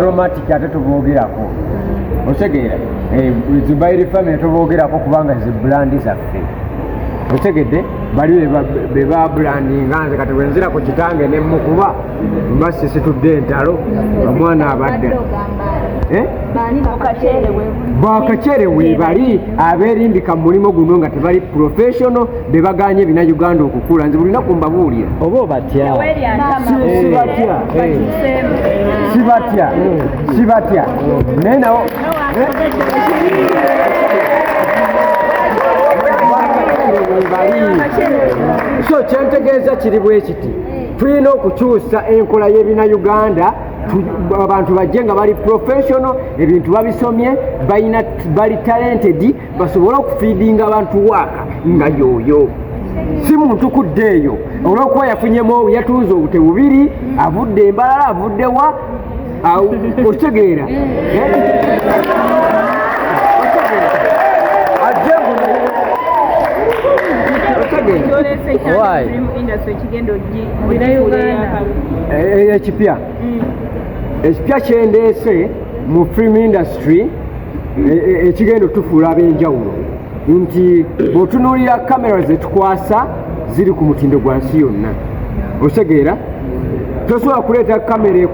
romantic ate tuboogerako otegeera Zubairi family tuboogerako kubanga ze brand zaffe otegedde bali beba brandinga nze kati wenzira ku kitange ne mukuba mbasi situdde entalo omwana abadde bakachere we bali aberindika mulimo guno nga tebali professional bebaganye bina Uganda okukula nze bulina kumbabuulira obo batya sibatya nenawo so kyentegeeza kiri bwe kiti tulina okukyusa enkola y'ebina Uganda abantu bajje nga bali professional ebintu babisomye bali talented basobole okufiidinga abantu waaka nga yoyo si muntu kudde eyo olw'okuba yafunyemu yatunze obute bubiri avudde embalala avudde wa okitegeera ekipya kyendeese mu film industry ekigenda tufuula ab'enjawulo nti bw'otunuulira kamera zetukwasa ziri ku mutindo gwa nsi yonna otegeera tosobola kuleeta kamera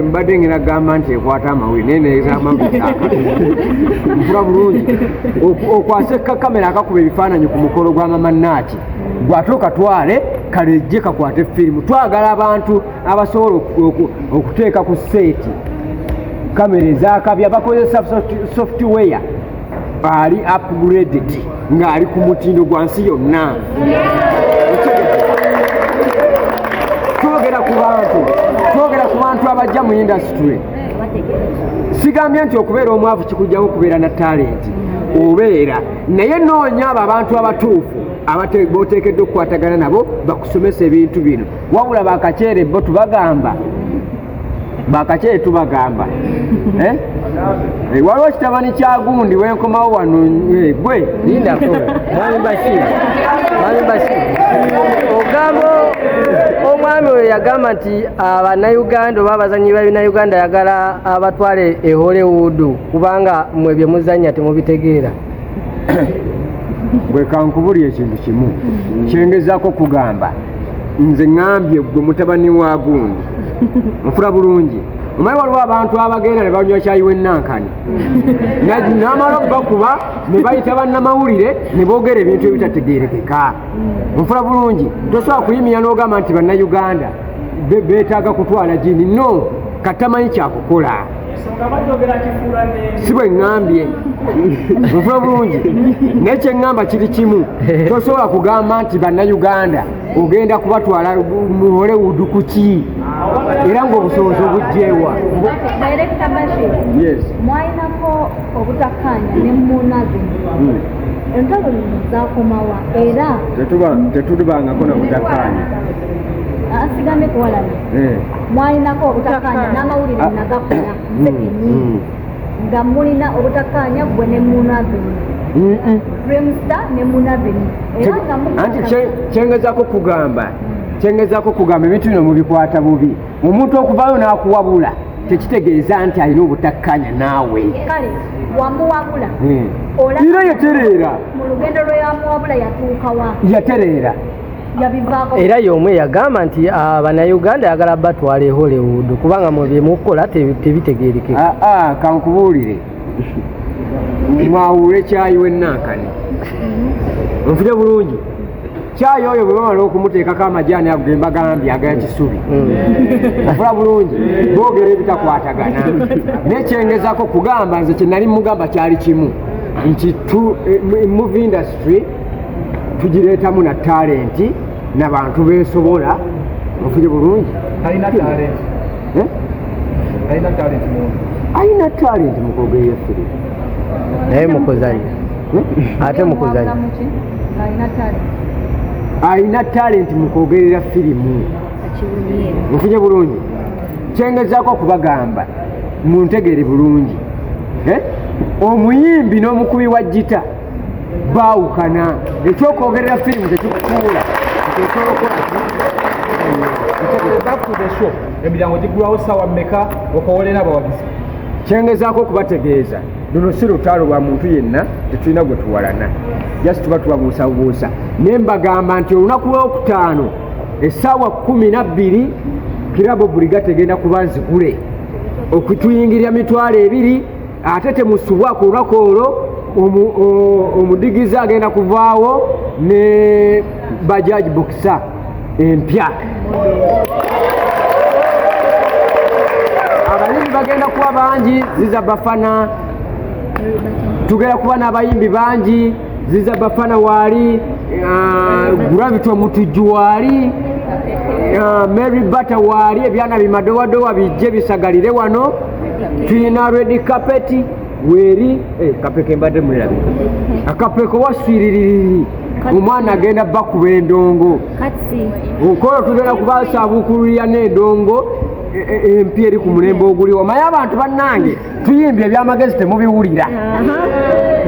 mbadde ngena gamba nti ekwata amawulire naye neezamambitaaka mpula bulungi okwase kamera akakuba ebifaananyi ku mukolo gwa mama Naaki gwate okatwale kalejje kakwate firimu twagala abantu abasobola okuteeka ku seeti kamera ezakabya bakozesa software ali upgraded ng'ali ku mutindo gwa nsi yonna twogera ku bantu abajja mu industry sigambye nti okubeera omwavu kikujjamu okubeera na talenti obeera naye noonya abo abantu abatuufu boteekeddwa okukwatagana nabo bakusomesa ebintu bino wabula bakaceere bo tubagamba waliwo kitabani kya gundi wenkomawo wano gwe lindako mwami Bashir ogamba omwami oyo yagamba nti abannayuganda oba abazanyi b'ebinayuganda yagala abatwale e Hollywood kubanga mmwe bye muzannya temubitegeera bwe kankubulya ekintu kimu kyengezaako kugamba nze ŋŋambye gwe mutabani wa gundi nfula bulungi omanyi waliwo abantu abagenda ne banywa kyayi w'ennankani n'amala okubakuba ne bayita bannamawulire ne boogera ebintu ebitategeerekeka nfula bulungi tosobola kuyimira n'ogamba nti bannayuganda beetaaga kutwala jini no katamanyi kyakukola si bwe ŋŋambye nfula bulungi naye kye ŋŋamba kiri kimu tosobola kugamba nti bannayuganda ogenda kubatwala mu Hollywood kuki era ng'obusobozi obugjeewa mwayinako obutakkaanya ne munaze entalo zaakomawa era tetulibangako na butakkaanya asigamye kuwalana mwayinako obutakkaanya n'amawulire nagakola sekenyi nga mulina obutakkaanya gwe ne munaze Remsta ne munaveni era nga anti kyengezaako kugamba ebintu bino mubikwata bubi omuntu okuvaayo n'akuwabula tekitegeeza nti alina obutakkaanya naawe kale wamuwabula era yatereera mu lugendo lwe yamuwabula yatuukawa yatereera yabivaako era y'omwe yagamba nti abannayuganda yagala batwala e Hollywood kubanga mu byemukola tebitegeerekeka kankubuulire mwawule kyayi w'ennankani onfire bulungi kyayi oyo bwe bamala okumuteekako amajaani ago ge mbagambye agakisubi ofula bulungi boogera ebitakwatagana nekyengezako kugamba nze kye nali mugamba kyali kimu nti movie industry tugireetamu na talenti n'abantu beesobola onfire bulungi alina talenti mu kwogera firimu naye mukuzanya ate mukuzanya alina talenti mu kwogerera firimu mufunye bulungi kyengezaako okubagamba muntegere bulungi omuyimbi n'omukubi wa gita baawukana ekyokwogerera firimu tekikufuula ekyokola back to the shop emiryango gigulawo ssaawa mmeka okowolera abawagizi kyengezaako okubategeeza luno si lutalo lwa muntu yenna tetulina gwe tuwalana just tuba tubabuusabuusa naye mbagamba nti olunaku lwokutaano essaawa 12 kirabo buliga tegenda kuba nzigule okutuyingirira 200 ate temusubwako olunaku olwo omudigizi agenda kuvaawo ne bajaji bokisa empya abayimbi bagenda kuba bangi ziza bafana tugenda kuba n'abayimbi bangi ziza bafana waali gravito mutujju waali Mary Bata waali ebyana bimadowadowa bijje bisagalire wano tulina red carpet weeri kapeke mbadde mwerabi akapeko waswiririri omwana agenda bakuba endongo okolo tugenda kubasaabukululira n'endongo empya eri ku mulembe oguliwo omanyi abantu bannange tuyimbye ebyamagezi temubiwulira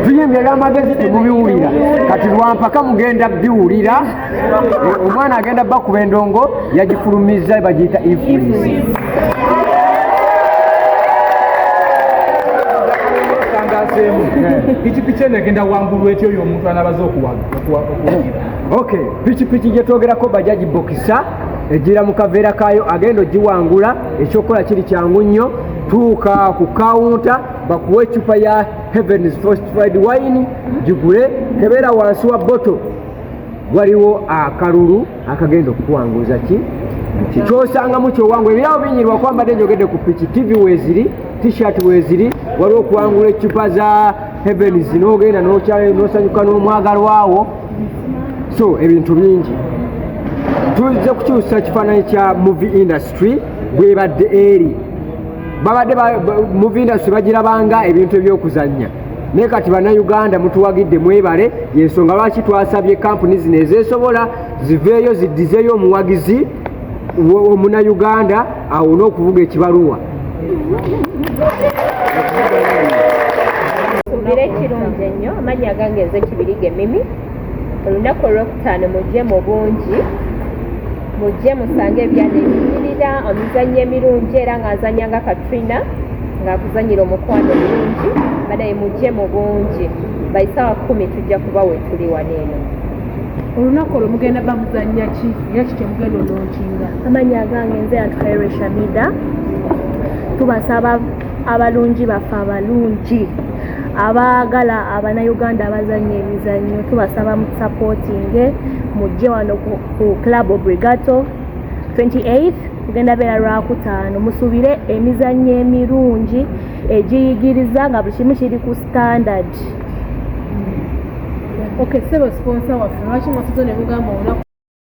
tuyimbye ebyamagezi temubiwulira kati lwampaka mugenda biwulira omwana agenda bakuba endongo yagifulumiza bagiyita influence pikipiki eno egenda wangulu etyo oyo omuntu anabaza okuwagira okay pikipiki gyetwogerako bajaji bokisa ejira mu kaveera kayo agenda ogiwangula ekyokukola kiri kyangu nnyo tuuka ku kawunta bakuwa ecupa ya Heaven's Fortified Wine gigule kebeera wansi wa boto waliwo akalulu akagenda okuwanguza kyosangamu kyowangula ebirawo binyirwa kwambadde njogedde ku piki TV weziri t-shirt weziri waliwo okuwangula ecupa za Heavens n'ogenda n'osanyuka n'omwagalwawo so ebintu bingi tuzze kukyusa kifaananyi kya movie industry bwebadde eri babadde movie industry bagirabanga ebintu ebyokuzannya naye kati bannayuganda mutuwagidde mwebale yensonga lwaki twasabye kampuni zino ezeesobola ziveeyo ziddizeeyo omuwagizi omunayuganda awone okuvuga ekibaluwa tubire ekirungi ennyo amannya agange nze Kibirige Mimi olunaku olwokutaano mujje mu bungi mujje musange ebyana ebinyirira omuzannyo emirungi era ng'azannya nga Katrina ng'akuzannyira omukwano mulungi badaye mujje mu bungi baisaawa 10 tujja kuba we tuli wano eno olunaku olwo mugenda bamuzannya ki era kiki mugenda olonkinga amannya agange nze Atwaire Shamida tubasaba abalungi baffe abalungi abaagala abanayuganda abazannya emizannyo tubasaba mu supporting mujje wano ku Club Obrigato 28th tugenda beera lwakutaano musubire emizannyo emirungi egiyigiriza nga buli kimu kiri ku standard okay sebo sponsor waffe lwaki mwasizo ne mugamba olunaku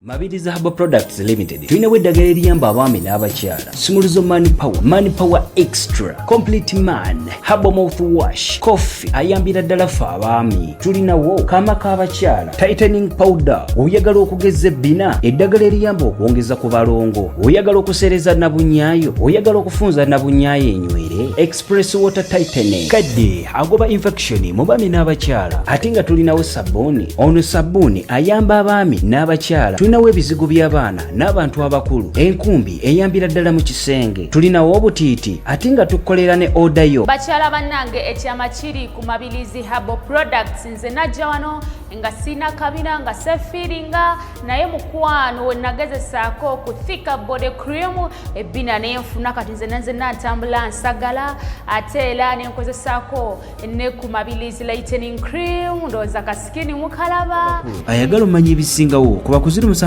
Mabirizi Herbal Products Limited tulinawo eddagala eriyamba abaami n'abakyala Simuluzo Mani Power Extra Complete Man Herbal Mouthwash Coffee ayambira ddala ffe abaami tulinawo kaama k'abakyala Tightening Powder oyagala okugeza ebbina eddagala eriyamba okwongeza ku balongo oyagala okusereza nabunyaayo oyagala okufunza nabunyaayo enywere Express Water Tightening kadde agoba infection mu baami n'abakyala ate nga tulinawo sabbuuni ono sabbuuni ayamba abaami n'abakyala tulinawo ebizigo by'abaana n'abantu abakulu enkumbi eyambira ddala mu kisenge tulinawo obutiiti ate nga tukolera ne oda yo bakyala bannange ekyama kiri ku Mabirizi Herbal Products nze najja wano nga sina kabina nga sefiringa naye mukwano we nagezesaako ku Thika Body Cream ebbina nenfuna kati nze natambula nsagala ate era nenkozesaako ne ku Mabirizi Lightening Cream ndowooza kasikini mukalaba ayagala omanya ebisingawo kuba ku 0704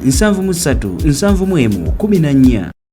737 14